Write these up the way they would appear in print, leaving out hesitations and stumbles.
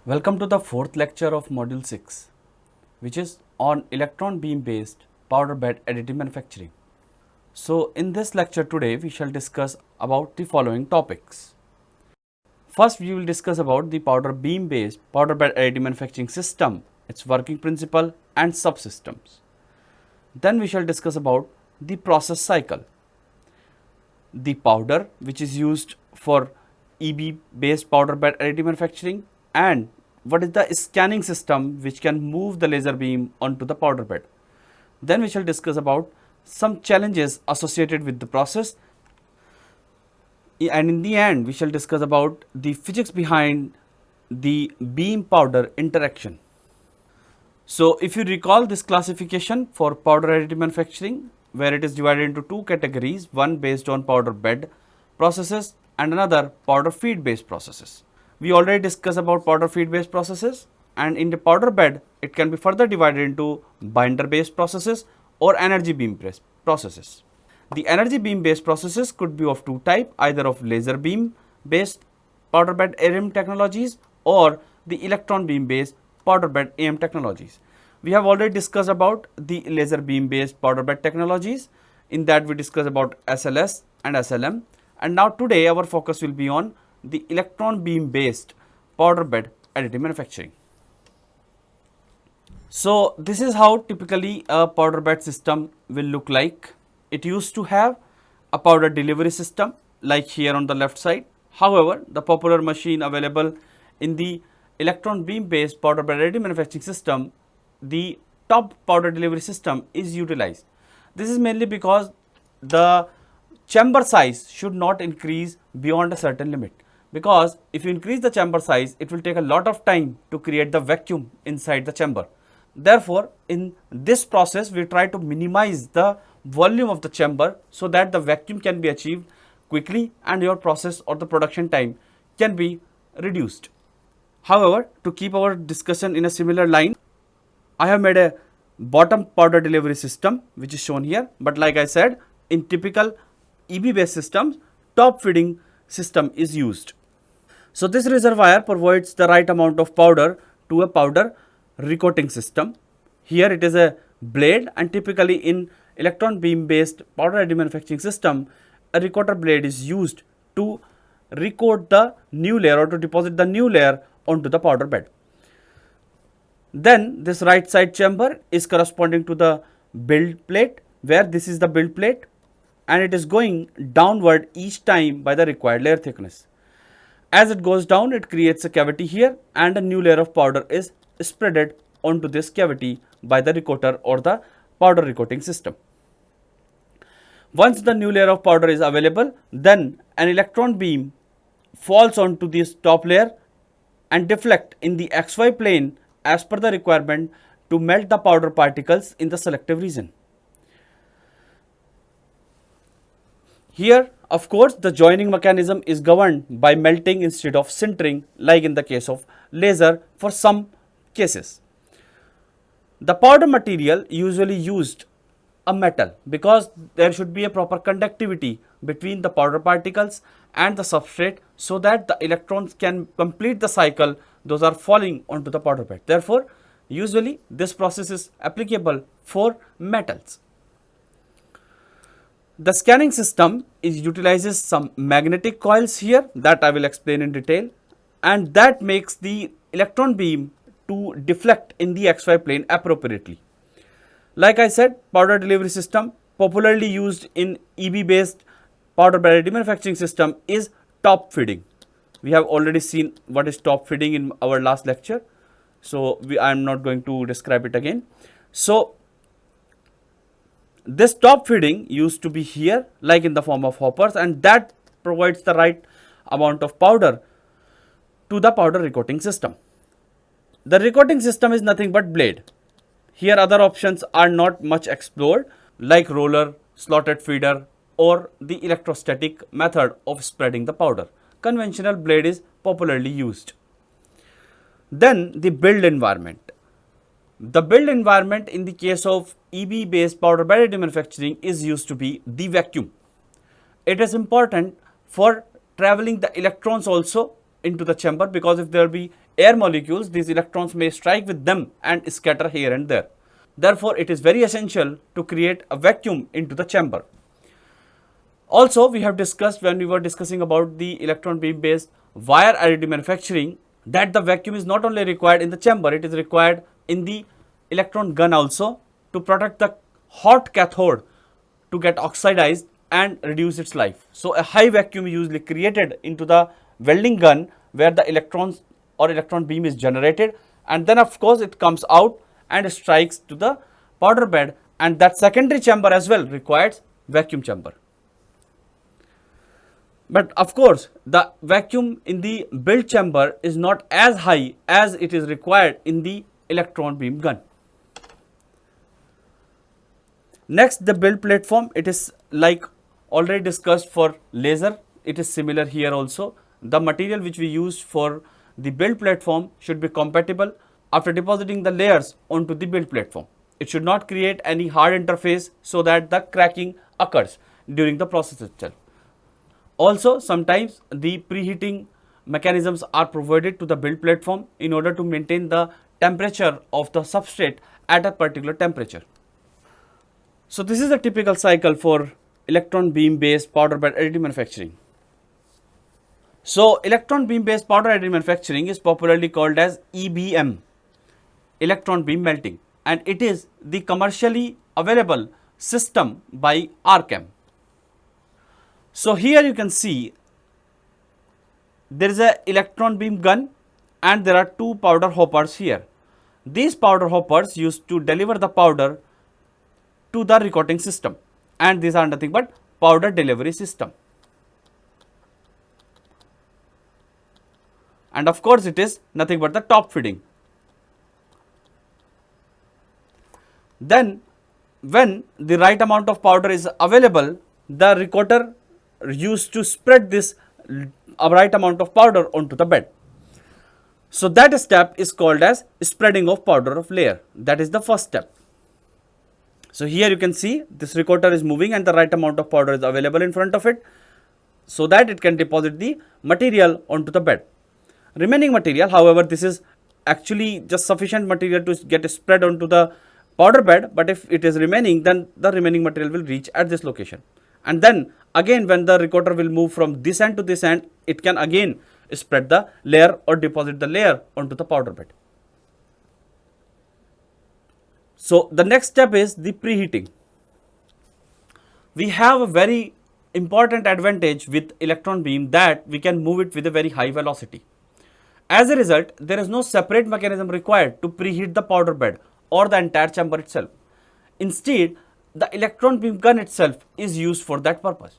Welcome to the fourth lecture of Module 6, which is on electron beam based powder bed additive manufacturing. So, in this lecture today, we shall discuss about the following topics. First, we will discuss about the powder beam based powder bed additive manufacturing system, its working principle and subsystems. Then we shall discuss about the process cycle, the powder which is used for EB based powder bed additive manufacturing, and what is the scanning system which can move the laser beam onto the powder bed. Then we shall discuss about some challenges associated with the process, and in the end we shall discuss about the physics behind the beam powder interaction. So, if you recall this classification for powder additive manufacturing, where it is divided into two categories, one based on powder bed processes and another powder feed based processes. We already discussed about powder feed based processes, and in the powder bed it can be further divided into binder based processes or energy beam based processes. The energy beam based processes could be of two types, either of laser beam based powder bed AM technologies or the electron beam based powder bed AM technologies. We have already discussed about the laser beam based powder bed technologies. In that we discussed about SLS and SLM, and now today our focus will be on the electron beam based powder bed additive manufacturing. So, this is how typically a powder bed system will look like. It used to have a powder delivery system like here on the left side. However, the popular machine available in the electron beam based powder bed additive manufacturing system, the top powder delivery system is utilized. This is mainly because the chamber size should not increase beyond a certain limit, because if you increase the chamber size, it will take a lot of time to create the vacuum inside the chamber. Therefore, in this process we try to minimize the volume of the chamber so that the vacuum can be achieved quickly and your process or the production time can be reduced. However, to keep our discussion in a similar line, I have made a bottom powder delivery system which is shown here, but like I said, in typical EB based systems, top feeding system is used. So, this reservoir provides the right amount of powder to a powder recoating system. Here it is a blade, and typically in electron beam based powder additive manufacturing system, a recoater blade is used to recoat the new layer or to deposit the new layer onto the powder bed. Then this right side chamber is corresponding to the build plate, where this is the build plate and it is going downward each time by the required layer thickness. As it goes down, it creates a cavity here and a new layer of powder is spreaded onto this cavity by the recoater or the powder recoating system. Once the new layer of powder is available, then an electron beam falls onto this top layer and deflect in the XY plane as per the requirement to melt the powder particles in the selective region. Here, of course, the joining mechanism is governed by melting instead of sintering, like in the case of laser for some cases. The powder material usually used a metal, because there should be a proper conductivity between the powder particles and the substrate so that the electrons can complete the cycle those are falling onto the powder bed. Therefore, usually this process is applicable for metals. The scanning system utilizes some magnetic coils here that I will explain in detail, and that makes the electron beam to deflect in the XY plane appropriately. Like I said, powder delivery system popularly used in EB based powder bed additive manufacturing system is top feeding. We have already seen what is top feeding in our last lecture, so I am not going to describe it again. So, this top feeding used to be here like in the form of hoppers, and that provides the right amount of powder to the powder recoating system. The recoating system is nothing but blade. Here other options are not much explored, like roller, slotted feeder or the electrostatic method of spreading the powder. Conventional blade is popularly used. Then the build environment. The build environment in the case of EB based powder bed additive manufacturing is used to be the vacuum. It is important for traveling the electrons also into the chamber, because if there will be air molecules, these electrons may strike with them and scatter here and there. Therefore, it is very essential to create a vacuum into the chamber. Also, we have discussed when we were discussing about the electron beam based wire additive manufacturing that the vacuum is not only required in the chamber, it is required in the electron gun also to protect the hot cathode to get oxidized and reduce its life. So, a high vacuum is usually created into the welding gun where the electrons or electron beam is generated, and then of course it comes out and strikes to the powder bed, and that secondary chamber as well requires vacuum chamber. But of course, the vacuum in the build chamber is not as high as it is required in the electron beam gun. Next, the build platform, it is like already discussed for laser, it is similar here also. The material which we use for the build platform should be compatible after depositing the layers onto the build platform. It should not create any hard interface so that the cracking occurs during the process itself. Also, sometimes the preheating mechanisms are provided to the build platform in order to maintain the temperature of the substrate at a particular temperature. So, this is a typical cycle for electron beam based powder bed additive manufacturing. So, electron beam based powder additive manufacturing is popularly called as EBM, electron beam melting, and it is the commercially available system by Arcam. So, here you can see there is a electron beam gun and there are two powder hoppers here. These powder hoppers used to deliver the powder to the recoating system, and these are nothing but powder delivery system. And of course, it is nothing but the top feeding. Then when the right amount of powder is available, the recoater used to spread this right amount of powder onto the bed. So, that step is called as spreading of powder of layer. That is the first step. So, here you can see this recoater is moving and the right amount of powder is available in front of it so that it can deposit the material onto the bed. Remaining material, however, this is actually just sufficient material to get spread onto the powder bed, but if it is remaining, then the remaining material will reach at this location. And then again, when the recoater will move from this end to this end, it can again spread the layer or deposit the layer onto the powder bed. So, the next step is the preheating. We have a very important advantage with electron beam that we can move it with a very high velocity. As a result, there is no separate mechanism required to preheat the powder bed or the entire chamber itself. Instead, the electron beam gun itself is used for that purpose.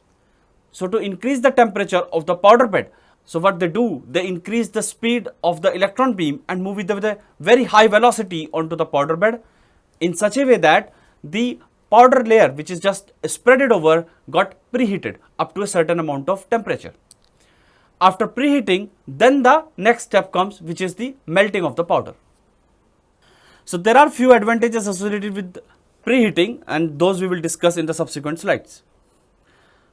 So, to increase the temperature of the powder bed, so what they do, they increase the speed of the electron beam and move it with a very high velocity onto the powder bed in such a way that the powder layer which is just spreaded over got preheated up to a certain amount of temperature. After preheating, then the next step comes, which is the melting of the powder. So, there are few advantages associated with preheating, and those we will discuss in the subsequent slides.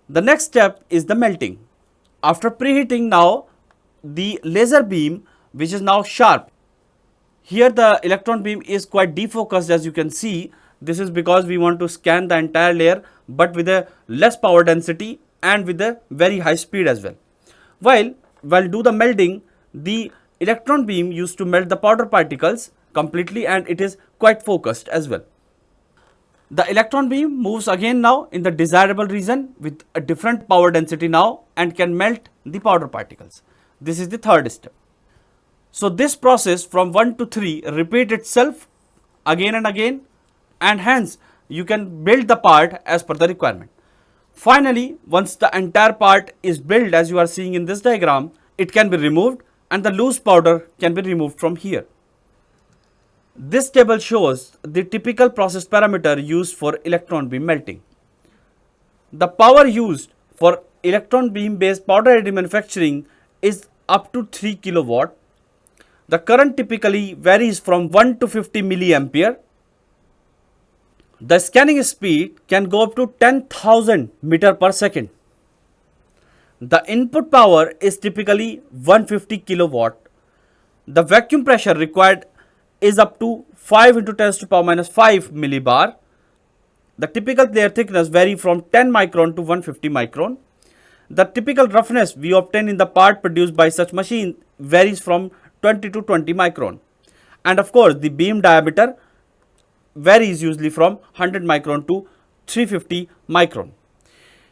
The next step is the melting. After preheating, now the laser beam, which is now sharp. Here the electron beam is quite defocused, as you can see. This is because we want to scan the entire layer, but with a less power density and with a very high speed as well. While do the melting, the electron beam used to melt the powder particles completely, and it is quite focused as well. The electron beam moves again now in the desirable region with a different power density now and can melt the powder particles. This is the third step. So, this process from 1 to 3 repeat itself again and again, and hence you can build the part as per the requirement. Finally, once the entire part is built, as you are seeing in this diagram, it can be removed and the loose powder can be removed from here. This table shows the typical process parameter used for electron beam melting. The power used for electron beam based powder additive manufacturing is up to 3 kilowatt. The current typically varies from 1 to 50 milliampere. The scanning speed can go up to 10,000 meter per second. The input power is typically 150 kilowatt. the vacuum pressure required is up to 5 into 10 to the power minus 5 millibar. The typical layer thickness vary from 10 micron to 150 micron. The typical roughness we obtain in the part produced by such machine varies from 20 to 20 micron. And of course, the beam diameter varies usually from 100 micron to 350 micron.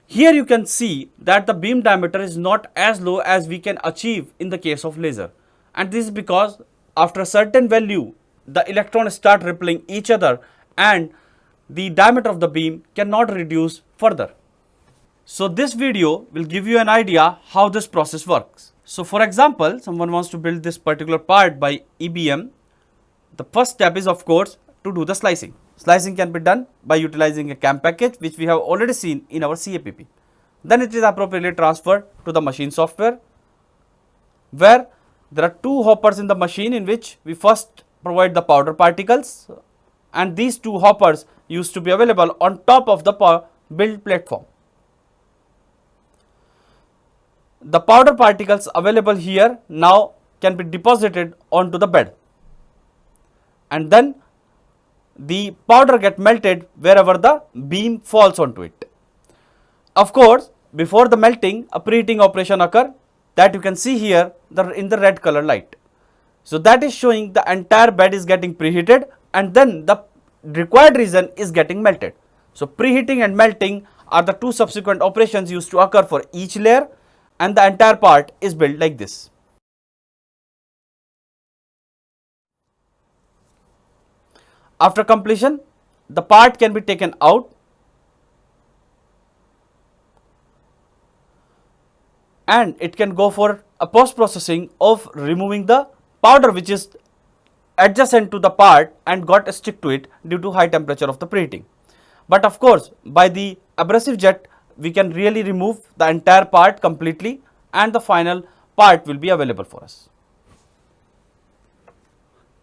Here you can see that the beam diameter is not as low as we can achieve in the case of laser, and this is because after a certain value the electrons start repelling each other and the diameter of the beam cannot reduce further. So this video will give you an idea how this process works. So for example, someone wants to build this particular part by EBM. The first step is of course to do the slicing. Slicing can be done by utilizing a CAM package which we have already seen in our CAPP. Then it is appropriately transferred to the machine software, where there are two hoppers in the machine in which we first provide the powder particles, and these two hoppers used to be available on top of the build platform. The powder particles available here now can be deposited onto the bed, and then the powder get melted wherever the beam falls onto it. Of course, before the melting, a preheating operation occur that you can see here in the red color light. So that is showing the entire bed is getting preheated and then the required region is getting melted. So preheating and melting are the two subsequent operations used to occur for each layer, and the entire part is built like this. After completion, the part can be taken out and it can go for a post processing of removing the powder which is adjacent to the part and got stick to it due to high temperature of the preheating. But of course, by the abrasive jet we can really remove the entire part completely and the final part will be available for us.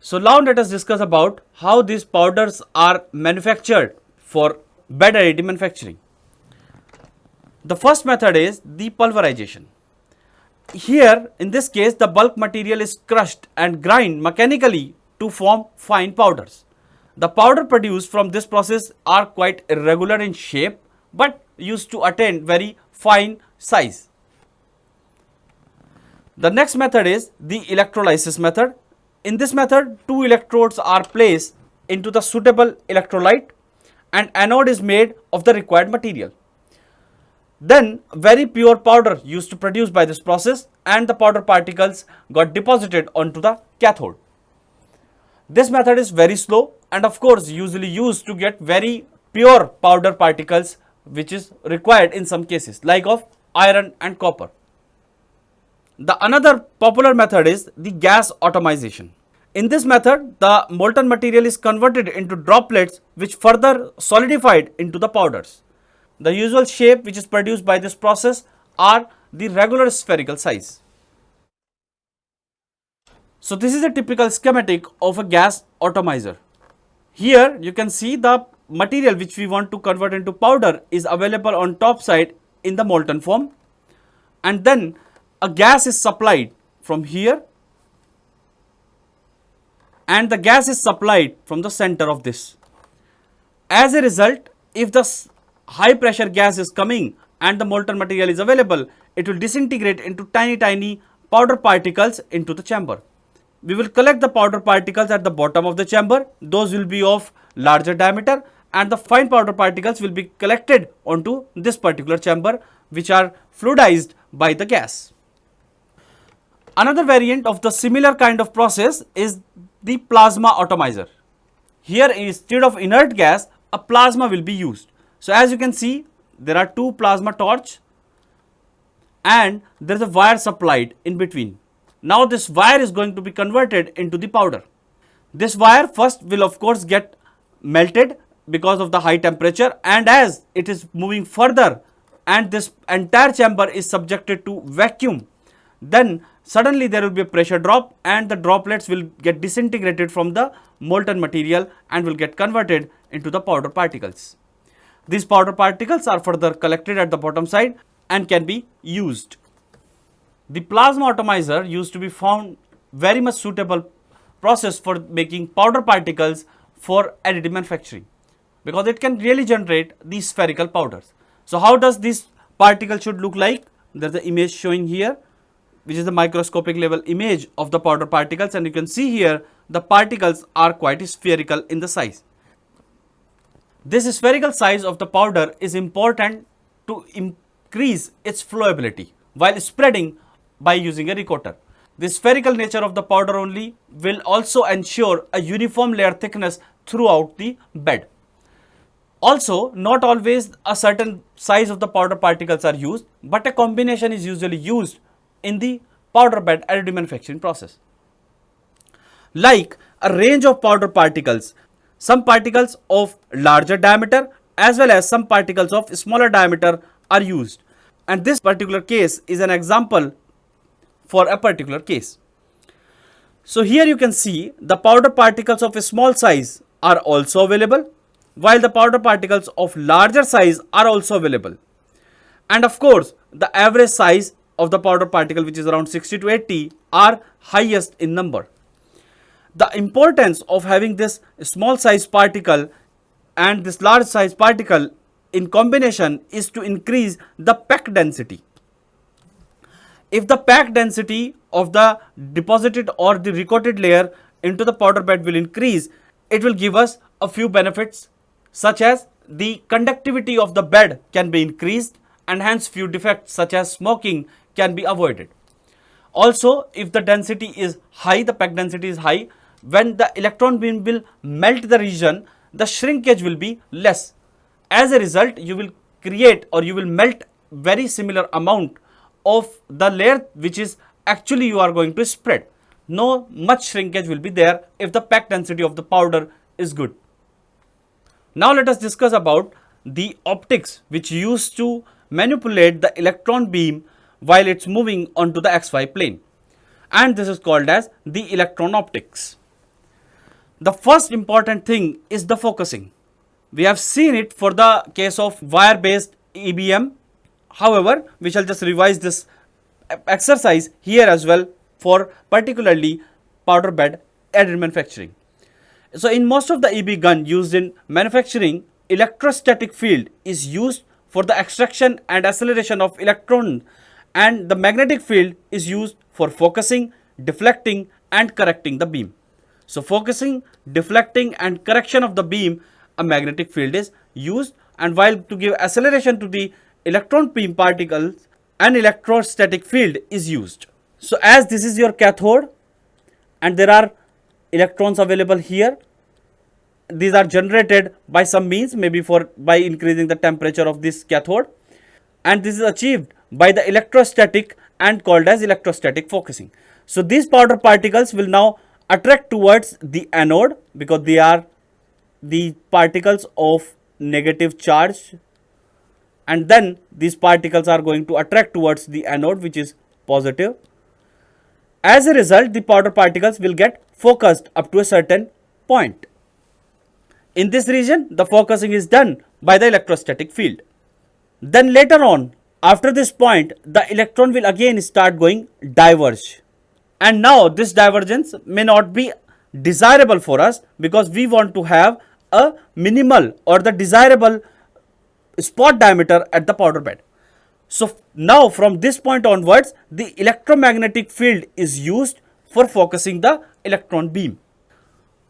So now let us discuss about how these powders are manufactured for bed additive manufacturing. The first method is the pulverization. Here in this case the bulk material is crushed and grind mechanically to form fine powders. The powder produced from this process are quite irregular in shape but used to attain very fine size. The next method is the electrolysis method. In this method, two electrodes are placed into the suitable electrolyte and anode is made of the required material. Then very pure powder used to produce by this process and the powder particles got deposited onto the cathode. This method is very slow and of course usually used to get very pure powder particles which is required in some cases like of iron and copper. The another popular method is the gas atomization. In this method, the molten material is converted into droplets which further solidified into the powders. The usual shape which is produced by this process are the regular spherical size. So this is a typical schematic of a gas atomizer. Here you can see the material which we want to convert into powder is available on top side in the molten form, and then a gas is supplied from here and the gas is supplied from the center of this. As a result, if the high pressure gas is coming and the molten material is available, it will disintegrate into tiny powder particles into the chamber. We will collect the powder particles at the bottom of the chamber. Those will be of larger diameter and the fine powder particles will be collected onto this particular chamber which are fluidized by the gas. Another variant of the similar kind of process is the plasma atomizer. Here instead of inert gas, a plasma will be used. So as you can see, there are two plasma torch and there is a wire supplied in between. Now this wire is going to be converted into the powder. This wire first will of course get melted because of the high temperature, and as it is moving further and this entire chamber is subjected to vacuum, then suddenly there will be a pressure drop and the droplets will get disintegrated from the molten material and will get converted into the powder particles. These powder particles are further collected at the bottom side and can be used. The plasma atomizer used to be found very much suitable process for making powder particles for additive manufacturing, because it can really generate these spherical powders. So how does this particle should look like? There's the image showing here, which is the microscopic level image of the powder particles, and you can see here the particles are quite spherical in the size. This spherical size of the powder is important to increase its flowability while spreading by using a recoater. The spherical nature of the powder only will also ensure a uniform layer thickness throughout the bed. Also, not always a certain size of the powder particles are used, but a combination is usually used in the powder bed additive manufacturing process. Like a range of powder particles, some particles of larger diameter as well as some particles of smaller diameter are used, and this particular case is an example for a particular case. So here you can see the powder particles of a small size are also available, while the powder particles of larger size are also available. And of course, the average size of the powder particle, which is around 60 to 80, are highest in number. The importance of having this small size particle and this large size particle in combination is to increase the pack density. If the pack density of the deposited or the recoated layer into the powder bed will increase, it will give us a few benefits, such as the conductivity of the bed can be increased, and hence few defects such as smoking can be avoided. Also, if the density is high, the pack density is high, when the electron beam will melt the region, the shrinkage will be less. As a result, you will create or you will melt very similar amount of the layer which is actually you are going to spread. No much shrinkage will be there if the pack density of the powder is good. Now let us discuss about the optics which used to manipulate the electron beam while it's moving onto the XY plane, and this is called as the electron optics. The first important thing is the focusing. We have seen it for the case of wire based EBM. However, we shall just revise this exercise here as well for particularly powder bed additive manufacturing. So in most of the EB gun used in manufacturing, electrostatic field is used for the extraction and acceleration of electron, and the magnetic field is used for focusing, deflecting and correcting the beam. So focusing, deflecting and correction of the beam, a magnetic field is used, and while to give acceleration to the electron beam particles, an electrostatic field is used. So as this is your cathode and there are electrons available here, these are generated by some means, maybe by increasing the temperature of this cathode, and this is achieved by the electrostatic and called as electrostatic focusing. So these powder particles will now attract towards the anode because they are the particles of negative charge, and then these particles are going to attract towards the anode which is positive. As a result, the powder particles will get focused up to a certain point. In this region, the focusing is done by the electrostatic field. Then later on, after this point, the electron will again start going diverge. And now this divergence may not be desirable for us because we want to have a minimal or the desirable spot diameter at the powder bed. So now from this point onwards, the electromagnetic field is used for focusing the electron beam.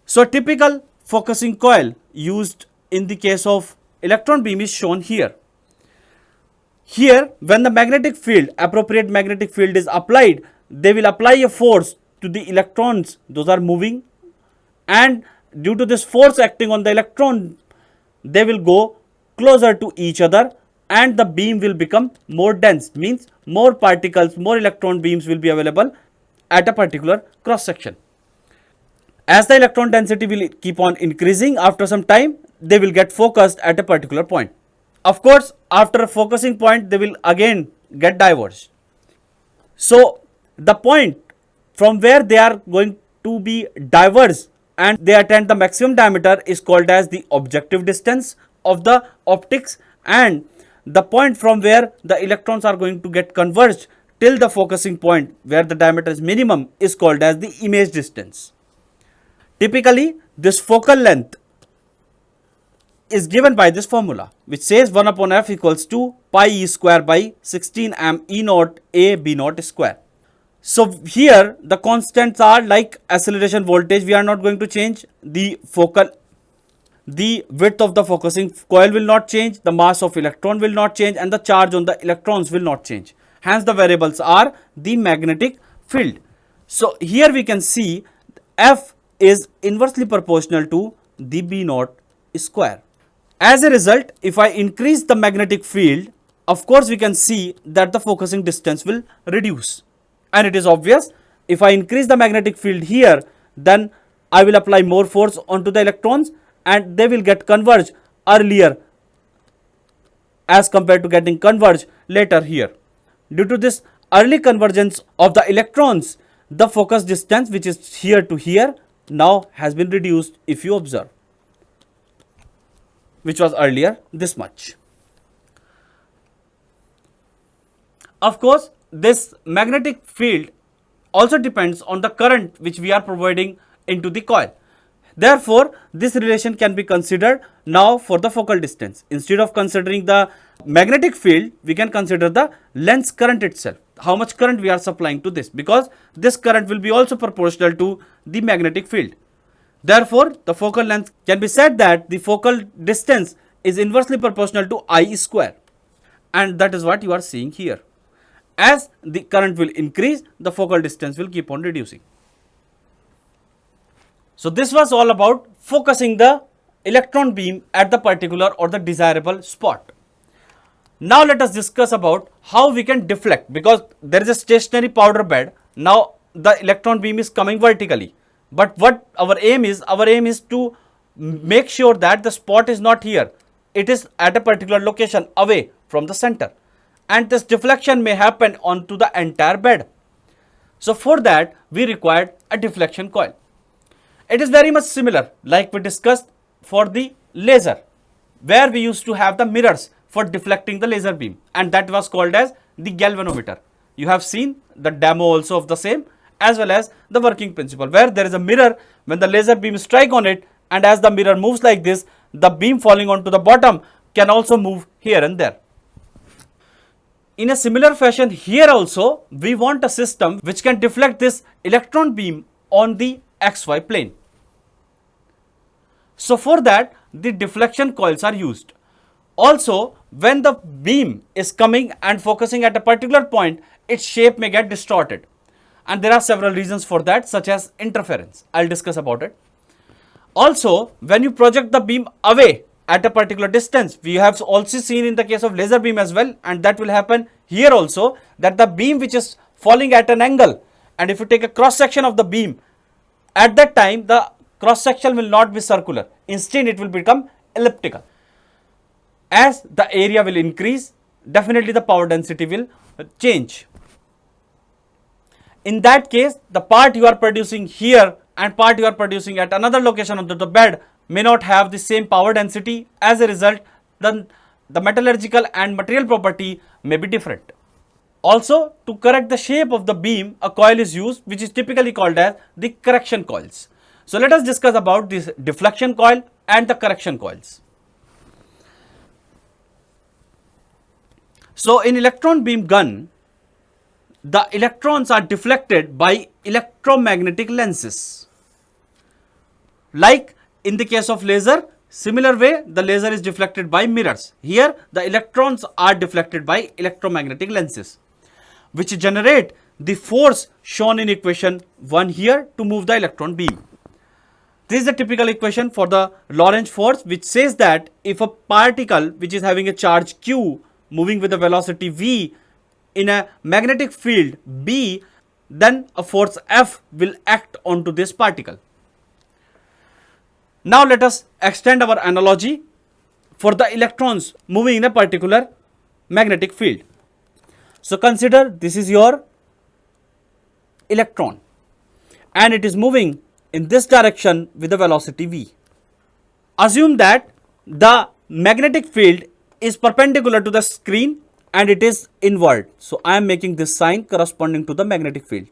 So a typical focusing coil used in the case of electron beam is shown here. Here, when the magnetic field, appropriate magnetic field is applied, they will apply a force to the electrons, those are moving, and due to this force acting on the electron, they will go closer to each other and the beam will become more dense, means more particles, more electron beams will be available at a particular cross section. As the electron density will keep on increasing, after some time they will get focused at a particular point. Of course, after a focusing point they will again get diverged. So the point from where they are going to be diverged and they attain the maximum diameter is called as the objective distance of the optics, and the point from where the electrons are going to get converged till the focusing point where the diameter is minimum is called as the image distance. Typically, this focal length is given by this formula, which says 1 upon f equals to pi e square by 16 m e naught a b naught square. So here the constants are like acceleration voltage, we are not going to change, the width of the focusing coil will not change, the mass of electron will not change, and the charge on the electrons will not change. Hence the variables are the magnetic field. So here we can see F is inversely proportional to the B naught square. As a result, if I increase the magnetic field, of course we can see that the focusing distance will reduce. And it is obvious, if I increase the magnetic field here, then I will apply more force onto the electrons and they will get converged earlier as compared to getting converged later here. Due to this early convergence of the electrons, the focus distance, which is here to here, now has been reduced if you observe, which was earlier this much. Of course, this magnetic field also depends on the current which we are providing into the coil. Therefore, this relation can be considered now for the focal distance. Instead of considering the magnetic field, we can consider the lens current itself. How much current we are supplying to this, because this current will be also proportional to the magnetic field. Therefore, the focal length can be said that the focal distance is inversely proportional to I square, and that is what you are seeing here. As the current will increase, the focal distance will keep on reducing. So this was all about focusing the electron beam at the particular or the desirable spot. Now let us discuss about how we can deflect, because there is a stationary powder bed. Now the electron beam is coming vertically, but what our aim is to make sure that the spot is not here, it is at a particular location away from the center, and this deflection may happen onto the entire bed. So for that we required a deflection coil. It is very much similar like we discussed for the laser, where we used to have the mirrors for deflecting the laser beam, and that was called as the galvanometer. You have seen the demo also of the same, as well as the working principle, where there is a mirror. When the laser beam strike on it, and as the mirror moves like this, the beam falling onto the bottom can also move here and there. In a similar fashion, here also we want a system which can deflect this electron beam on the XY plane. So for that, the deflection coils are used. Also, when the beam is coming and focusing at a particular point, its shape may get distorted, and there are several reasons for that, such as interference. I'll discuss about it. Also, when you project the beam away at a particular distance, we have also seen in the case of laser beam as well, and that will happen here also, that the beam which is falling at an angle, and if you take a cross section of the beam, at that time the cross section will not be circular, instead it will become elliptical. As the area will increase, definitely the power density will change. In that case, the part you are producing here and part you are producing at another location on the bed may not have the same power density. As a result, then the metallurgical and material property may be different. Also, to correct the shape of the beam, a coil is used, which is typically called as the correction coils. So let us discuss about this deflection coil and the correction coils. So in electron beam gun, the electrons are deflected by electromagnetic lenses. Like in the case of laser, similar way the laser is deflected by mirrors. Here the electrons are deflected by electromagnetic lenses, which generate the force shown in equation 1 here to move the electron beam. This is a typical equation for the Lorentz force, which says that if a particle which is having a charge q moving with a velocity v in a magnetic field B, then a force F will act onto this particle. Now let us extend our analogy for the electrons moving in a particular magnetic field. So consider this is your electron and it is moving in this direction with a velocity v. Assume that the magnetic field is perpendicular to the screen and it is inward. So I am making this sign corresponding to the magnetic field.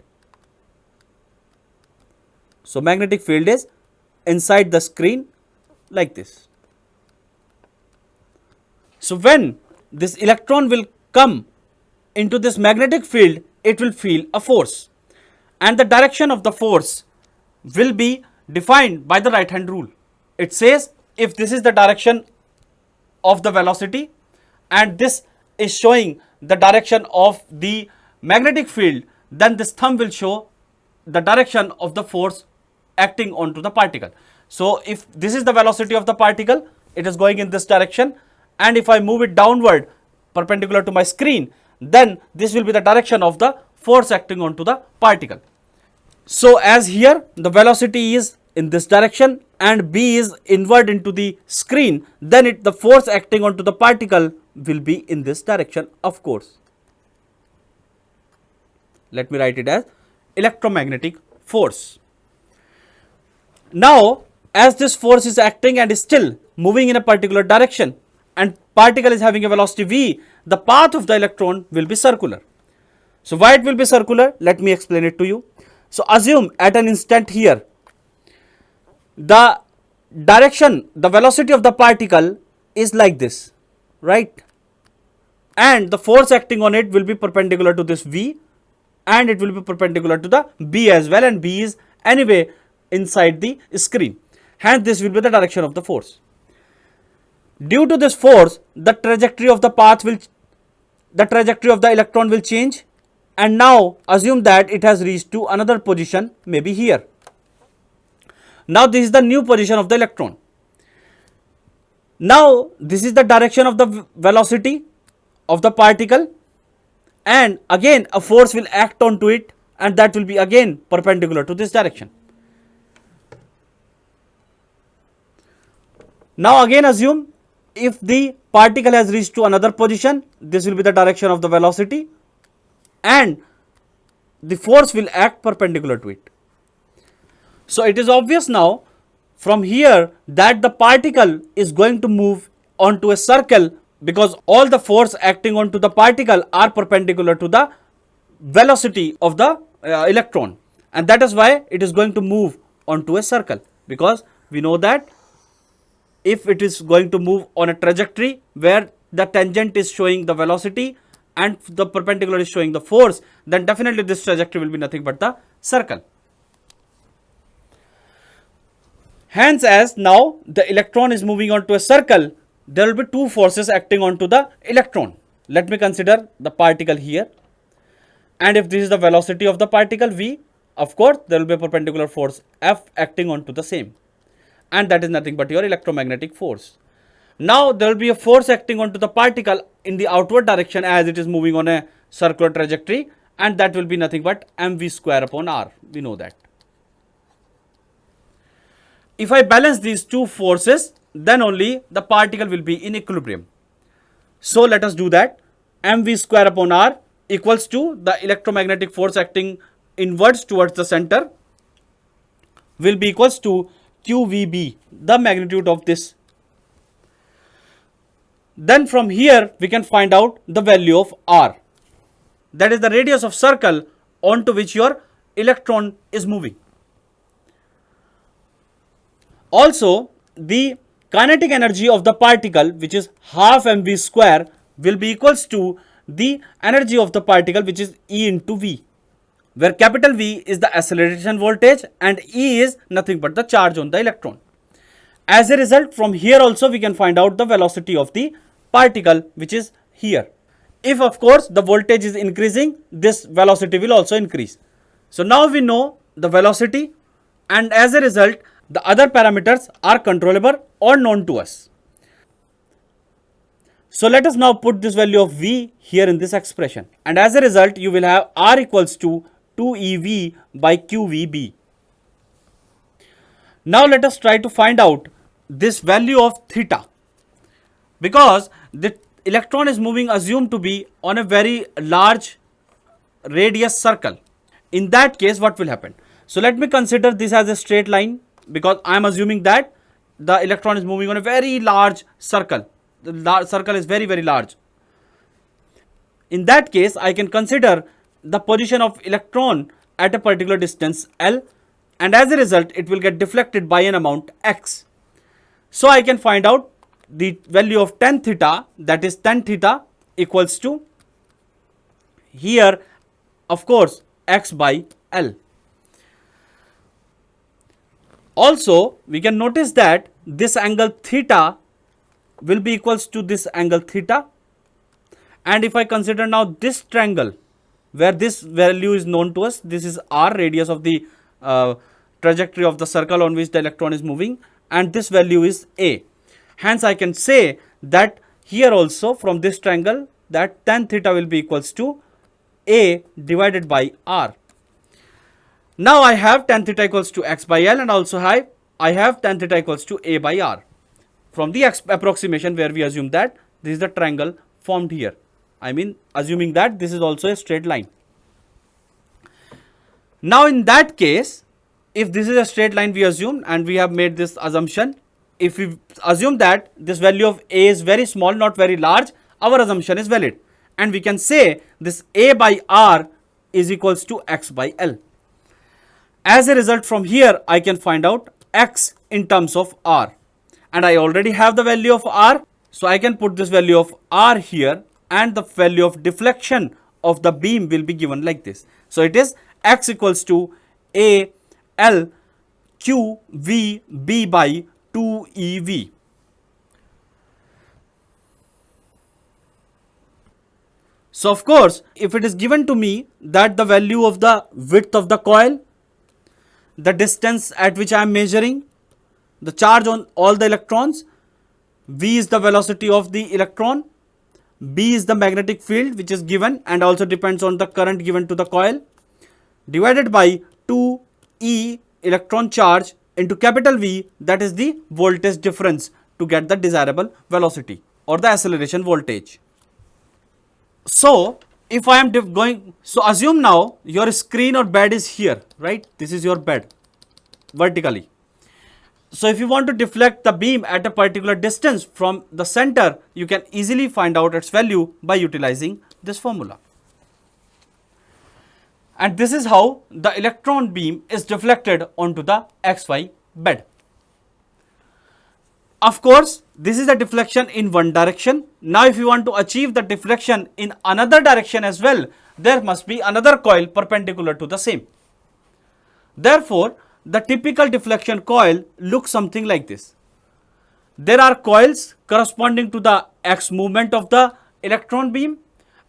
So magnetic field is inside the screen like this. So when this electron will come into this magnetic field, it will feel a force, and the direction of the force will be defined by the right hand rule. It says if this is the direction of the velocity and this is showing the direction of the magnetic field, then this thumb will show the direction of the force acting onto the particle. So if this is the velocity of the particle, it is going in this direction, and if I move it downward perpendicular to my screen, then this will be the direction of the force acting onto the particle. So as here the velocity is in this direction and B is inward into the screen, then the force acting onto the particle will be in this direction, of course. Let me write it as electromagnetic force. Now as this force is acting and is still moving in a particular direction and particle is having a velocity v, the path of the electron will be circular. So why it will be circular? Let me explain it to you. So assume at an instant here, the direction, the velocity of the particle is like this, right? And the force acting on it will be perpendicular to this v, and it will be perpendicular to the b as well, and b is anyway inside the screen. Hence this will be the direction of the force. Due to this force, the trajectory of the path will, the trajectory of the electron will change, and now assume that it has reached to another position, maybe here. Now this is the new position of the electron. Now this is the direction of the velocity of the particle, and again a force will act onto it, and that will be again perpendicular to this direction. Now again assume if the particle has reached to another position, this will be the direction of the velocity, and the force will act perpendicular to it. So it is obvious now from here that the particle is going to move onto a circle, because all the force acting onto the particle are perpendicular to the velocity of the electron, and that is why it is going to move onto a circle, because we know that if it is going to move on a trajectory where the tangent is showing the velocity and the perpendicular is showing the force, then definitely this trajectory will be nothing but the circle. Hence, as now the electron is moving onto a circle, there will be two forces acting onto the electron. Let me consider the particle here, and if this is the velocity of the particle v, of course there will be a perpendicular force F acting onto the same, and that is nothing but your electromagnetic force. Now there will be a force acting onto the particle in the outward direction as it is moving on a circular trajectory, and that will be nothing but mv square upon r. We know that. If I balance these two forces, then only the particle will be in equilibrium. So let us do that. mv square upon r equals to the electromagnetic force acting inwards towards the center will be equals to qvb, the magnitude of this. Then from here we can find out the value of r, that is the radius of circle onto which your electron is moving. Also, the kinetic energy of the particle, which is half mv square, will be equals to the energy of the particle, which is E into V, where capital V is the acceleration voltage and E is nothing but the charge on the electron. As a result, from here also we can find out the velocity of the particle, which is here. If of course the voltage is increasing, this velocity will also increase. So now we know the velocity, and as a result the other parameters are controllable or known to us. So let us now put this value of V here in this expression, and as a result you will have R equals to 2EV by QVB. Now let us try to find out this value of theta, because the electron is moving assumed to be on a very large radius circle. In that case what will happen? So let me consider this as a straight line, because I am assuming that the electron is moving on a very large circle. The circle is very large. In that case, I can consider the position of electron at a particular distance L, and as a result it will get deflected by an amount x. So I can find out the value of tan theta, that is tan theta equals to here of course x by L. Also we can notice that this angle theta will be equals to this angle theta, and if I consider now this triangle where this value is known to us, this is r, radius of the trajectory of the circle on which the electron is moving, and this value is a. Hence I can say that here also from this triangle that tan theta will be equals to a divided by r. Now I have tan theta equals to x by L, and also I have tan theta equals to a by r from the approximation where we assume that this is the triangle formed here. I mean assuming that this is also a straight line. Now in that case, if this is a straight line we assume, and we have made this assumption, if we assume that this value of a is very small, not very large, our assumption is valid, and we can say this a by r is equals to x by L. As a result, from here I can find out x in terms of r, and I already have the value of r, so I can put this value of r here, and the value of deflection of the beam will be given like this. So it is x equals to a L q v b by 2 e v. So of course, if it is given to me that the value of the width of the coil, the distance at which I am measuring, the charge on all the electrons, v is the velocity of the electron, b is the magnetic field which is given and also depends on the current given to the coil, divided by 2 e electron charge into capital V, that is the voltage difference to get the desirable velocity or the acceleration voltage. So if I am so assume now your screen or bed is here, right? This is your bed vertically. So if you want to deflect the beam at a particular distance from the center, you can easily find out its value by utilizing this formula. And this is how the electron beam is deflected onto the XY bed. Of course, this is a deflection in one direction. Now if you want to achieve the deflection in another direction as well, there must be another coil perpendicular to the same. Therefore, the typical deflection coil looks something like this. There are coils corresponding to the x movement of the electron beam,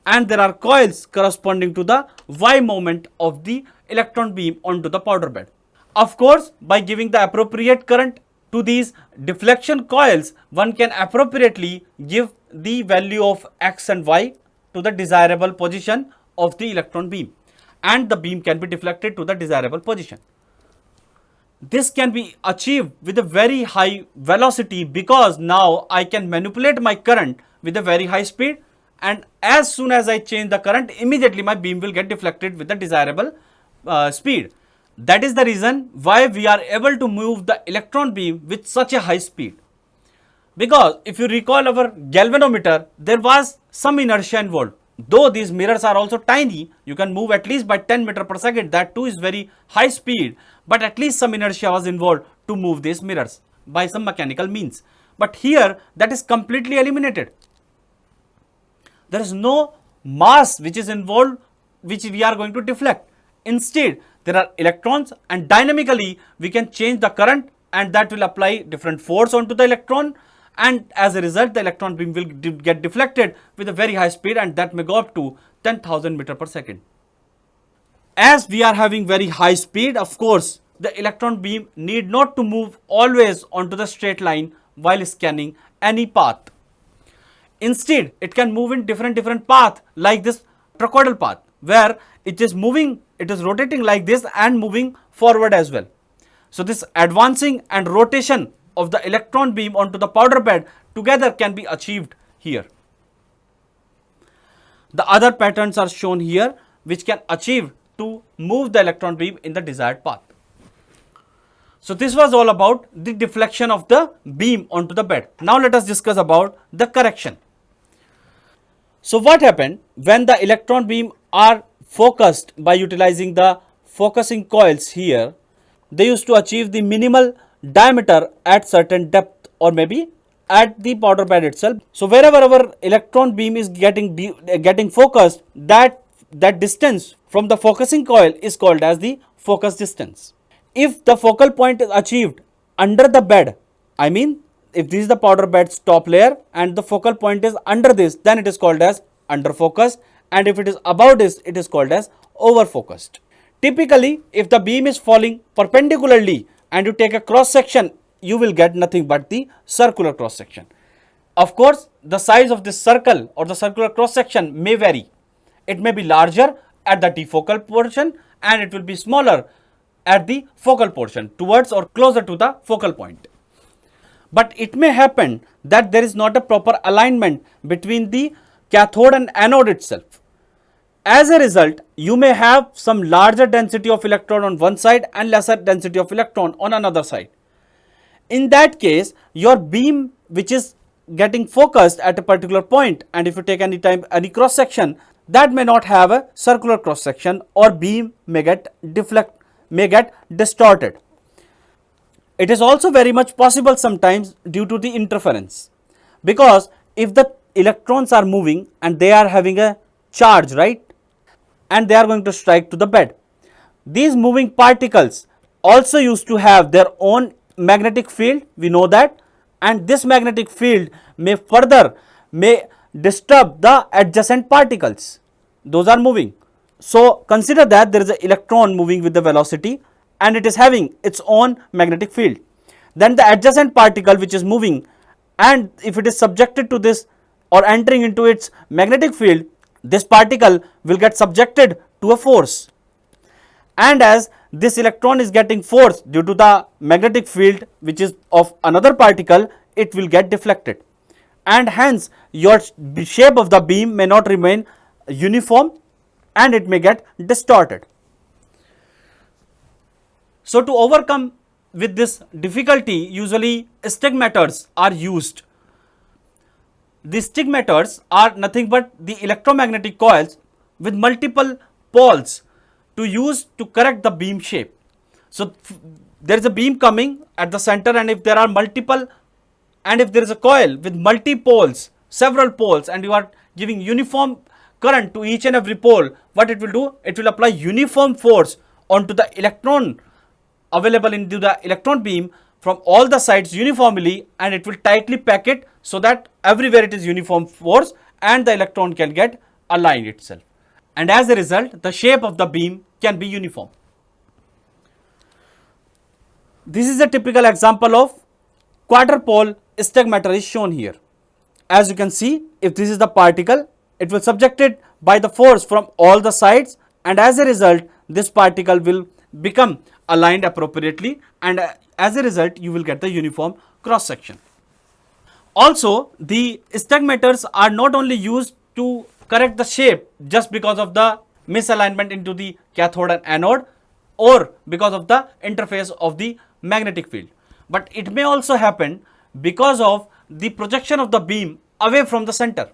and there are coils corresponding to the y moment of the electron beam onto the powder bed. Of course, by giving the appropriate current to these deflection coils, one can appropriately give the value of x and y to the desirable position of the electron beam, and the beam can be deflected to the desirable position. This can be achieved with a very high velocity because now I can manipulate my current with a very high speed, and as soon as I change the current, immediately my beam will get deflected with the desirable speed. That is the reason why we are able to move the electron beam with such a high speed. Because if you recall our galvanometer, there was some inertia involved. Though these mirrors are also tiny, you can move at least by 10 meters per second. That too is very high speed, but at least some inertia was involved to move these mirrors by some mechanical means. But here that is completely eliminated. There is no mass which is involved which we are going to deflect. Instead, there are electrons, and dynamically we can change the current, and that will apply different force onto the electron, and as a result the electron beam will get deflected with a very high speed, and that may go up to 10,000 meters per second. As we are having very high speed, of course the electron beam need not to move always onto the straight line while scanning any path. Instead, it can move in different path, like this trochoidal path, where it is moving, it is rotating like this and moving forward as well. So this advancing and rotation of the electron beam onto the powder bed together can be achieved here. The other patterns are shown here which can achieve to move the electron beam in the desired path. So this was all about the deflection of the beam onto the bed. Now let us discuss about the correction. So what happened when the electron beam are focused by utilizing the focusing coils here, they used to achieve the minimal diameter at certain depth or maybe at the powder bed itself. So wherever our electron beam is getting focused, that distance from the focusing coil is called as the focus distance. If the focal point is achieved under the bed, I mean if this is the powder bed's top layer and the focal point is under this, then it is called as under focused, and if it is above this, it is called as over focused. Typically, if the beam is falling perpendicularly and you take a cross section, you will get nothing but the circular cross section. Of course, the size of this circle or the circular cross section may vary. It may be larger at the defocal portion and it will be smaller at the focal portion towards or closer to the focal point. But it may happen that there is not a proper alignment between the cathode and anode itself. As a result, you may have some larger density of electron on one side and lesser density of electron on another side. In that case, your beam which is getting focused at a particular point, and if you take any cross section, that may not have a circular cross section, or beam may get distorted. It is also very much possible sometimes due to the interference, because if the electrons are moving and they are having a charge, right, and they are going to strike to the bed, these moving particles also used to have their own magnetic field, we know that, and this magnetic field may disturb the adjacent particles, those are moving. So consider that there is an electron moving with the velocity and it is having its own magnetic field. Then the adjacent particle which is moving, and if it is subjected to this or entering into its magnetic field, this particle will get subjected to a force. And as this electron is getting force due to the magnetic field which is of another particle, it will get deflected, and hence your shape of the beam may not remain uniform and it may get distorted. So to overcome with this difficulty, usually stigmators are used. The stigmators are nothing but the electromagnetic coils with multiple poles to use to correct the beam shape. So there is a beam coming at the center, and if there are multiple, and if there is a coil with multi-poles, several poles, and you are giving uniform current to each and every pole, what it will do? It will apply uniform force onto the electron available into the electron beam from all the sides uniformly, and it will tightly pack it so that everywhere it is uniform force and the electron can get aligned itself, and as a result the shape of the beam can be uniform. This is a typical example of quadrupole stigmator is shown here. As you can see, if this is the particle, it will subjected by the force from all the sides, and as a result this particle will become aligned appropriately, and as a result you will get the uniform cross section. Also, the stigmators are not only used to correct the shape just because of the misalignment into the cathode and anode or because of the interface of the magnetic field, but it may also happen because of the projection of the beam away from the center.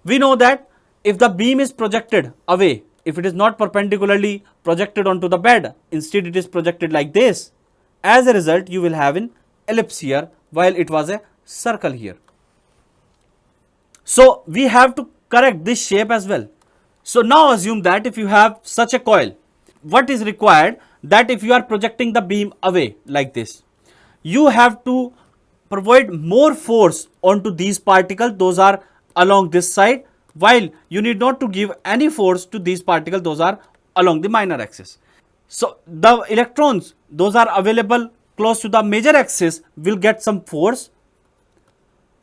We know that if the beam is projected away, if it is not perpendicularly projected onto the bed, instead it is projected like this, as a result you will have an ellipse here while it was a circle here. So we have to correct this shape as well. So now assume that if you have such a coil, what is required, that if you are projecting the beam away like this, you have to provide more force onto these particles, those are along this side, while you need not to give any force to these particles, those are along the minor axis. So the electrons, those are available close to the major axis, will get some force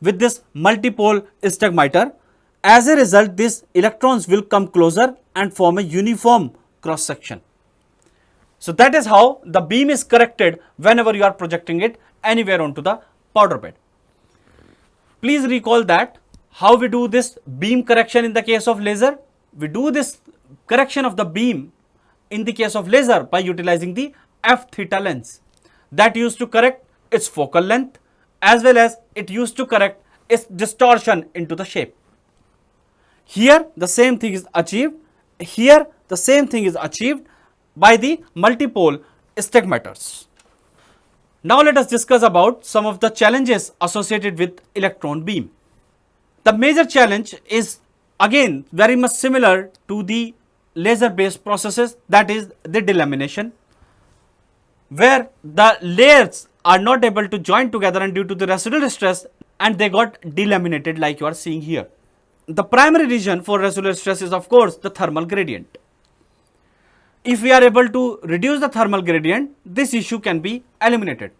with this multipole stigmator. As a result, these electrons will come closer and form a uniform cross section. So that is how the beam is corrected whenever you are projecting it anywhere onto the powder bed. Please recall that how we do this beam correction in the case of laser. We do this correction of the beam in the case of laser by utilizing the f theta lens that used to correct its focal length as well as it used to correct its distortion into the shape. Here the same thing is achieved, here the same thing is achieved by the multipole stigmators. Now let us discuss about some of the challenges associated with electron beam. The major challenge is again very much similar to the laser based processes, that is the delamination, where the layers are not able to join together and due to the residual stress and they got delaminated like you are seeing here. The primary reason for residual stress is of course the thermal gradient. If we are able to reduce the thermal gradient, this issue can be eliminated.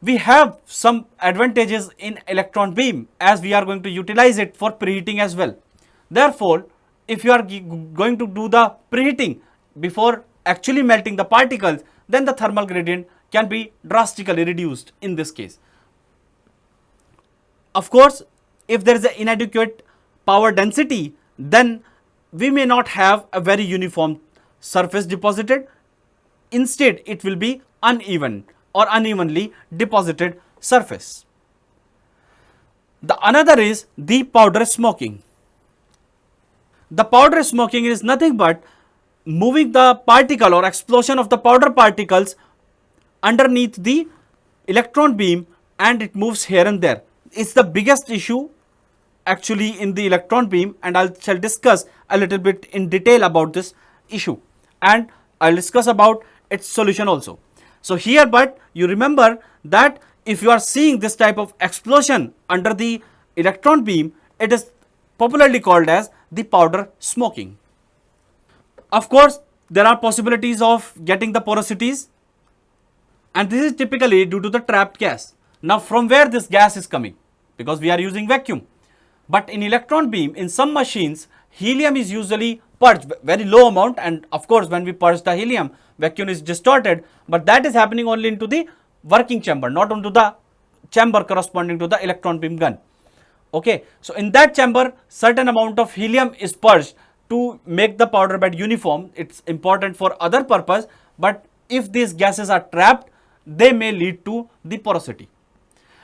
We have some advantages in electron beam as we are going to utilize it for preheating as well. Therefore, if you are going to do the preheating before actually melting the particles, then the thermal gradient can be drastically reduced in this case. Of course, if there is an inadequate power density, then we may not have a very uniform surface deposited. Instead, it will be uneven or unevenly deposited surface. The another is the powder smoking. The powder smoking is nothing but moving the particle or explosion of the powder particles underneath the electron beam, and it moves here and there. It's the biggest issue actually in the electron beam, and I shall discuss a little bit in detail about this issue, and I'll discuss about its solution also. So here, but you remember that if you are seeing this type of explosion under the electron beam, it is popularly called as the powder smoking. Of course, there are possibilities of getting the porosities, and this is typically due to the trapped gas. Now from where this gas is coming? Because we are using vacuum. But in electron beam, in some machines, helium is usually purged, very low amount, and of course when we purge the helium, vacuum is distorted, but that is happening only into the working chamber, not into the chamber corresponding to the electron beam gun. Okay, so in that chamber, certain amount of helium is purged to make the powder bed uniform. It's important for other purpose, but if these gases are trapped, they may lead to the porosity.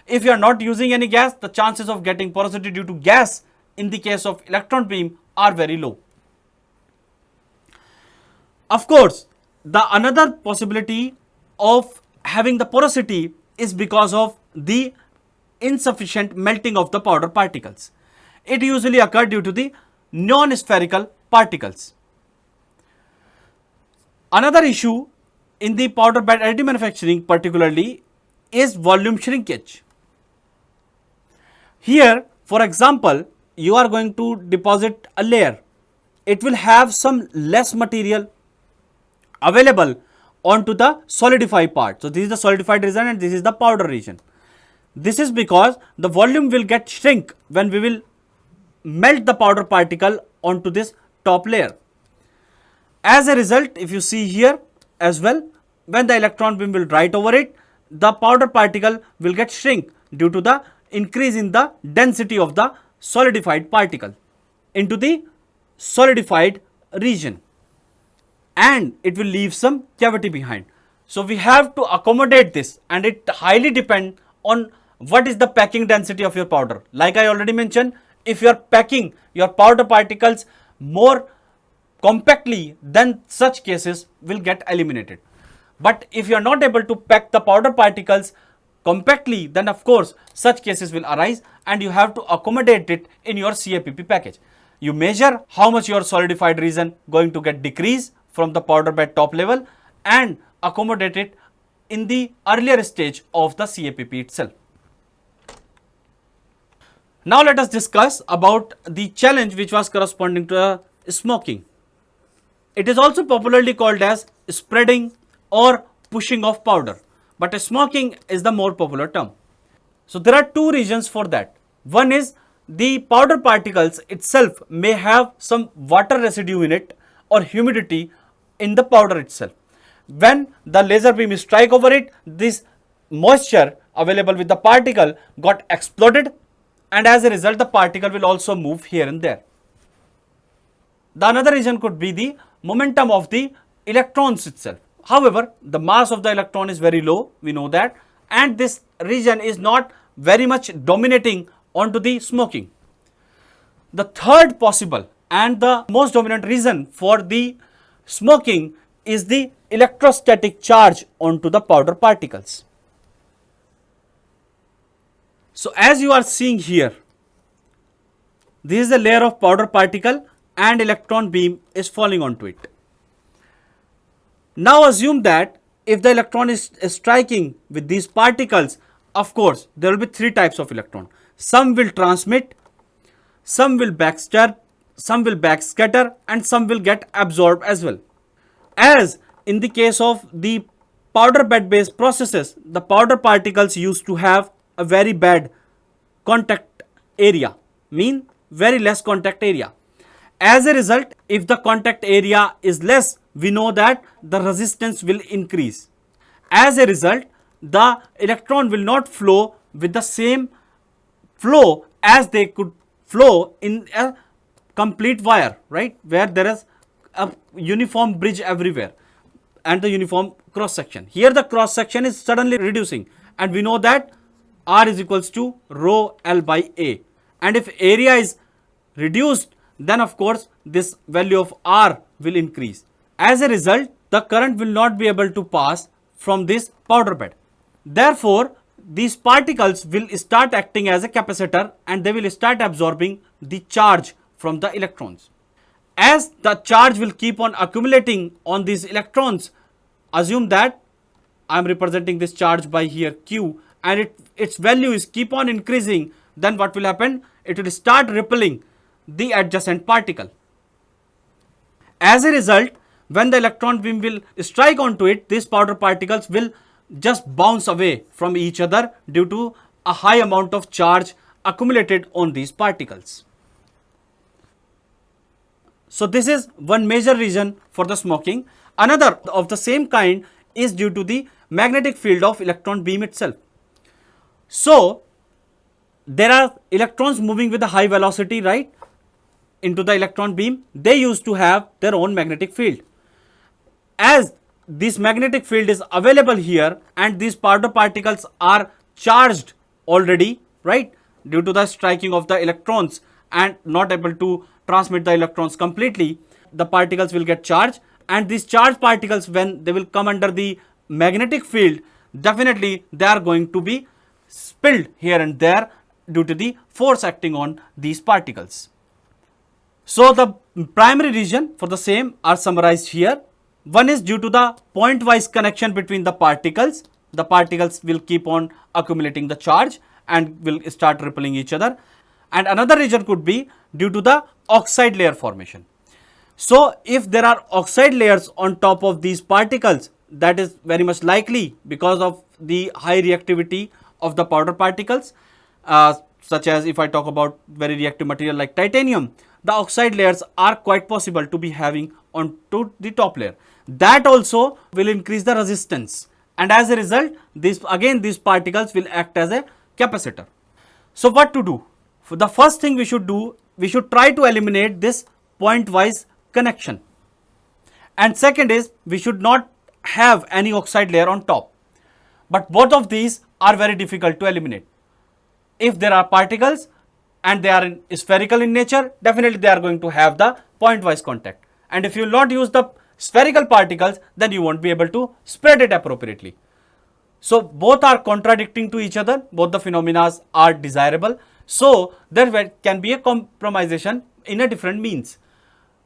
If you are not using any gas, the chances of getting porosity due to gas in the case of electron beam are very low. Of course, the another possibility of having the porosity is because of the insufficient melting of the powder particles. It usually occurs due to the non-spherical particles. Another issue in the powder bed additive manufacturing particularly is volume shrinkage. Here, for example, you are going to deposit a layer. It will have some less material available onto the solidified part. So this is the solidified region and this is the powder region. This is because the volume will get shrink when we will melt the powder particle onto this top layer. As a result, if you see here as well, when the electron beam will write over it, the powder particle will get shrink due to the increase in the density of the solidified particle into the solidified region, and it will leave some cavity behind. So we have to accommodate this, and it highly depends on what is the packing density of your powder. Like I already mentioned, if you are packing your powder particles more compactly, then such cases will get eliminated. But if you are not able to pack the powder particles compactly, then of course such cases will arise and you have to accommodate it in your CAPP package. You measure how much your solidified region going to get decreased from the powder bed top level and accommodate it in the earlier stage of the CAPP itself. Now let us discuss about the challenge which was corresponding to smoking. It is also popularly called as spreading or pushing of powder, but smoking is the more popular term. So there are two reasons for that. One is the powder particles itself may have some water residue in it or humidity in the powder itself. When the laser beam strike over it, this moisture available with the particle got exploded, and as a result the particle will also move here and there. The another reason could be the momentum of the electrons itself. However, the mass of the electron is very low, we know that, and this region is not very much dominating onto the smoking. The third possible and the most dominant reason for the smoking is the electrostatic charge onto the powder particles. So as you are seeing here, this is a layer of powder particle and electron beam is falling onto it. Now assume that if the electron is striking with these particles, of course there will be three types of electron. Some will transmit, some will backscatter, and some will get absorbed as well. As in the case of the powder bed based processes, the powder particles used to have a very bad contact area, mean very less contact area. As a result, if the contact area is less, we know that the resistance will increase. As a result, the electron will not flow with the same flow as they could flow in a complete wire, right, where there is a uniform bridge everywhere and the uniform cross section. Here the cross section is suddenly reducing, and we know that R is equals to rho L by A, and if area is reduced, then of course this value of R will increase. As a result, the current will not be able to pass from this powder bed. Therefore, these particles will start acting as a capacitor and they will start absorbing the charge from the electrons. As the charge will keep on accumulating on these electrons, assume that I am representing this charge by here Q, and its value is keep on increasing, then what will happen? It will start repelling the adjacent particle. As a result, when the electron beam will strike onto it, these powder particles will just bounce away from each other due to a high amount of charge accumulated on these particles. So this is one major reason for the smoking. Another of the same kind is due to the magnetic field of electron beam itself. So there are electrons moving with a high velocity, right, into the electron beam. They used to have their own magnetic field. As this magnetic field is available here and these powder particles are charged already, right, due to the striking of the electrons and not able to transmit the electrons completely, the particles will get charged, and these charged particles, when they will come under the magnetic field, definitely they are going to be spilled here and there due to the force acting on these particles. So the primary reason for the same are summarized here. One is due to the point-wise connection between the particles. The particles will keep on accumulating the charge and will start repelling each other. And another reason could be due to the oxide layer formation. So if there are oxide layers on top of these particles, that is very much likely because of the high reactivity of the powder particles, such as if I talk about very reactive material like titanium, the oxide layers are quite possible to be having onto the top layer. That also will increase the resistance, and as a result, these particles will act as a capacitor. So what to do? For the first thing we should do, we should try to eliminate this point-wise connection. And second is, we should not have any oxide layer on top. But both of these are very difficult to eliminate. If there are particles and they are spherical in nature, definitely they are going to have the point-wise contact. And if you will not use the spherical particles, then you won't be able to spread it appropriately. So both are contradicting to each other, both the phenomena are desirable. So there can be a compromisation in a different means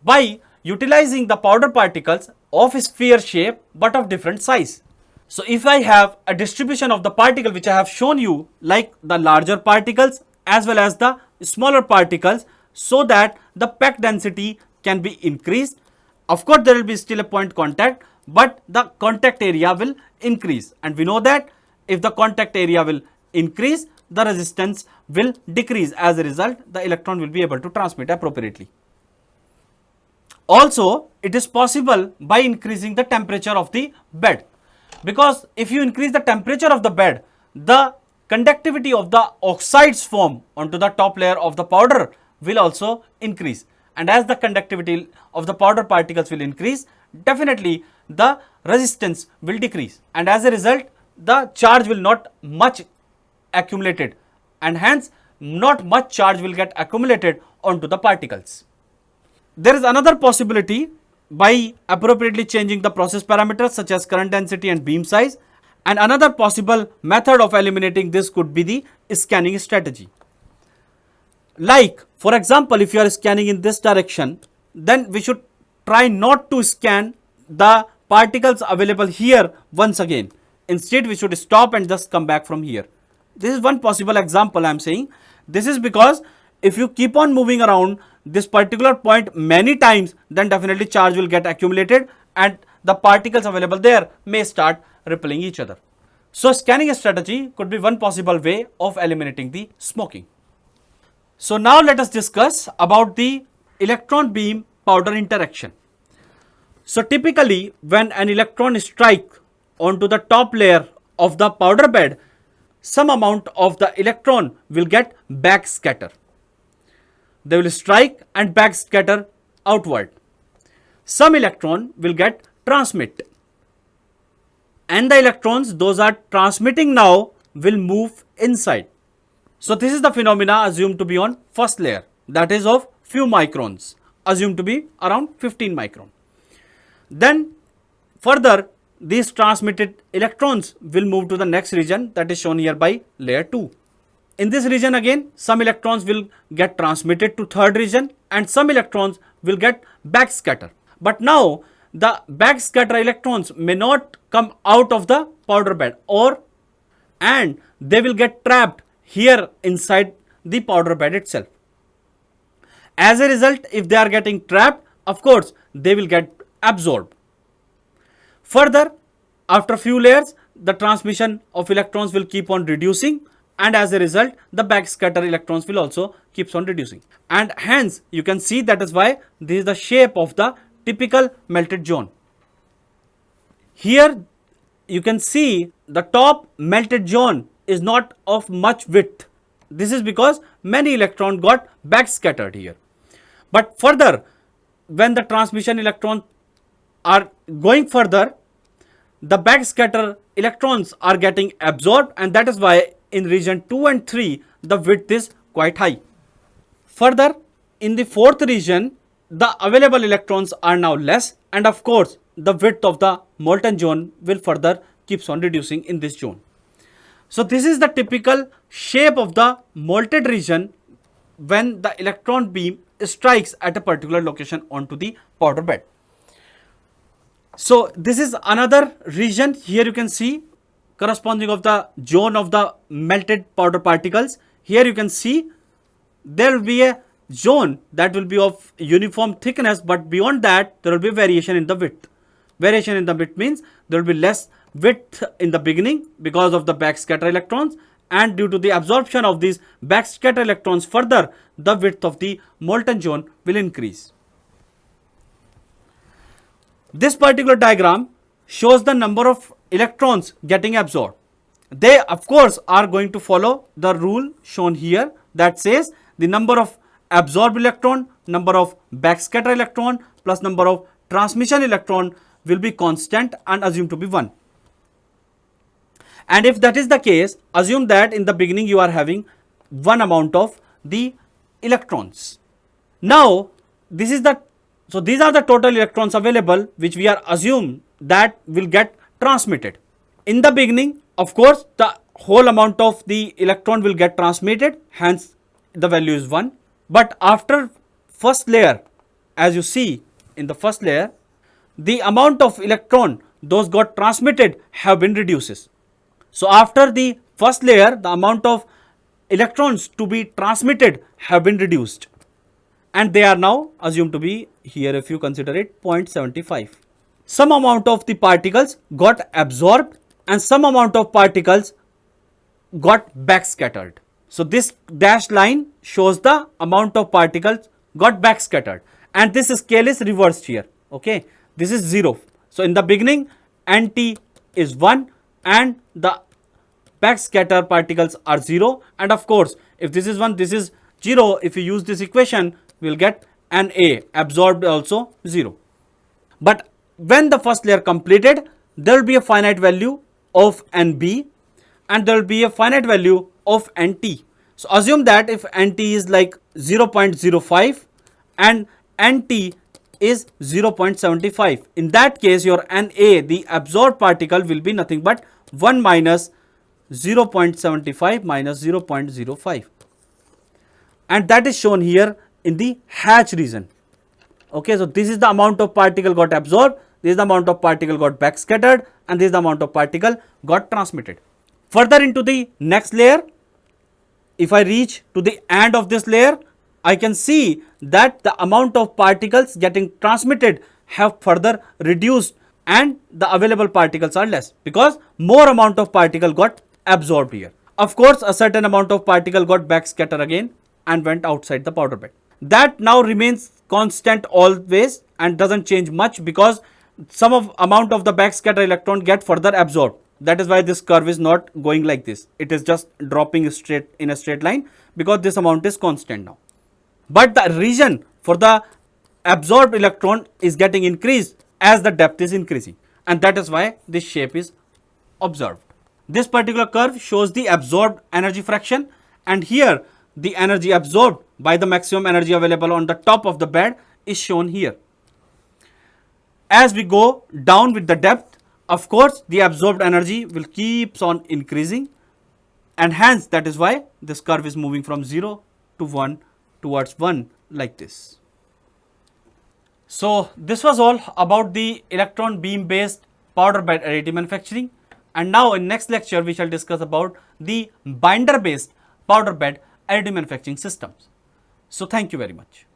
by utilizing the powder particles of sphere shape but of different size. So if I have a distribution of the particle which I have shown you, like the larger particles as well as the smaller particles, so that the pack density can be increased. Of course there will be still a point contact, but the contact area will increase, and we know that if the contact area will increase, the resistance will decrease. As a result, the electron will be able to transmit appropriately. Also, it is possible by increasing the temperature of the bed, because if you increase the temperature of the bed, the conductivity of the oxides form onto the top layer of the powder will also increase, and as the conductivity of the powder particles will increase, definitely the resistance will decrease, and as a result the charge will not much accumulated, and hence not much charge will get accumulated onto the particles. There is another possibility by appropriately changing the process parameters such as current density and beam size, and another possible method of eliminating this could be the scanning strategy. Like, for example, if you are scanning in this direction, then we should try not to scan the particles available here once again. Instead, we should stop and just come back from here. This is one possible example I am saying. This is because if you keep on moving around this particular point many times, then definitely charge will get accumulated and the particles available there may start repelling each other. So scanning strategy could be one possible way of eliminating the smoking. So now let us discuss about the electron beam powder interaction. So typically when an electron strikes onto the top layer of the powder bed, some amount of the electron will get backscatter. They will strike and backscatter outward. Some electron will get transmit. And the electrons those are transmitting now will move inside. So this is the phenomena assumed to be on first layer, that is of few microns, assumed to be around 15 micron. Then further these transmitted electrons will move to the next region, that is shown here by layer 2. In this region again some electrons will get transmitted to third region and some electrons will get backscatter. But now the backscatter electrons may not come out of the powder bed and they will get trapped here inside the powder bed itself. As a result, if they are getting trapped, of course they will get absorbed. Further, after few layers, the transmission of electrons will keep on reducing and as a result the backscatter electrons will also keeps on reducing, and hence you can see that is why this is the shape of the typical melted zone. Here you can see the top melted zone is not of much width. This is because many electrons got backscattered here. But further, when the transmission electrons are going further, the backscatter electrons are getting absorbed, and that is why in region 2 and 3 the width is quite high. Further, in the fourth region the available electrons are now less, and of course the width of the molten zone will further keeps on reducing in this zone. So this is the typical shape of the molten region when the electron beam strikes at a particular location onto the powder bed. So this is another region. Here you can see corresponding of the zone of the melted powder particles. Here you can see there will be a zone that will be of uniform thickness, but beyond that there will be variation in the width. Variation in the width means there will be less width in the beginning because of the backscatter electrons, and due to the absorption of these backscatter electrons further the width of the molten zone will increase. This particular diagram shows the number of electrons getting absorbed. They of course are going to follow the rule shown here that says the number of absorbed electron, number of backscatter electron plus number of transmission electron will be constant and assumed to be 1. And if that is the case, assume that in the beginning you are having one amount of the electrons. Now this is the so these are the total electrons available which we are assumed that will get transmitted. In the beginning, of course, the whole amount of the electron will get transmitted, hence the value is 1. But after first layer, as you see in the first layer, the amount of electron those got transmitted have been reduced. So after the first layer, the amount of electrons to be transmitted have been reduced, and they are now assumed to be here, if you consider it, 0.75. Some amount of the particles got absorbed and some amount of particles got backscattered. So this dashed line shows the amount of particles got backscattered, and this scale is reversed here. Okay, this is 0. So in the beginning NT is 1 and the backscatter particles are 0, and of course if this is 1, this is 0. If you use this equation, we will get Na absorbed also 0. But when the first layer completed, there will be a finite value of Nb and there will be a finite value of Nt. So assume that if NT is like 0.05 and NT is 0.75, in that case your Na, the absorbed particle, will be nothing but 1 minus 0.75 minus 0.05, and that is shown here in the hatch region. Okay, so this is the amount of particle got absorbed, this is the amount of particle got backscattered, and this is the amount of particle got transmitted. Further into the next layer, if I reach to the end of this layer, I can see that the amount of particles getting transmitted have further reduced and the available particles are less because more amount of particle got absorbed here. Of course, a certain amount of particle got backscattered again and went outside the powder bed. That now remains constant always and doesn't change much because some of amount of the backscatter electron get further absorbed. That is why this curve is not going like this. It is just dropping straight in a straight line because this amount is constant now. But the region for the absorbed electron is getting increased as the depth is increasing, and that is why this shape is observed. This particular curve shows the absorbed energy fraction, and here the energy absorbed by the maximum energy available on the top of the bed is shown here. As we go down with the depth, of course the absorbed energy will keeps on increasing, and hence that is why this curve is moving from 0 to 1 towards 1 like this. So this was all about the electron beam based powder bed additive manufacturing, and now in next lecture we shall discuss about the binder based powder bed additive manufacturing systems. So thank you very much.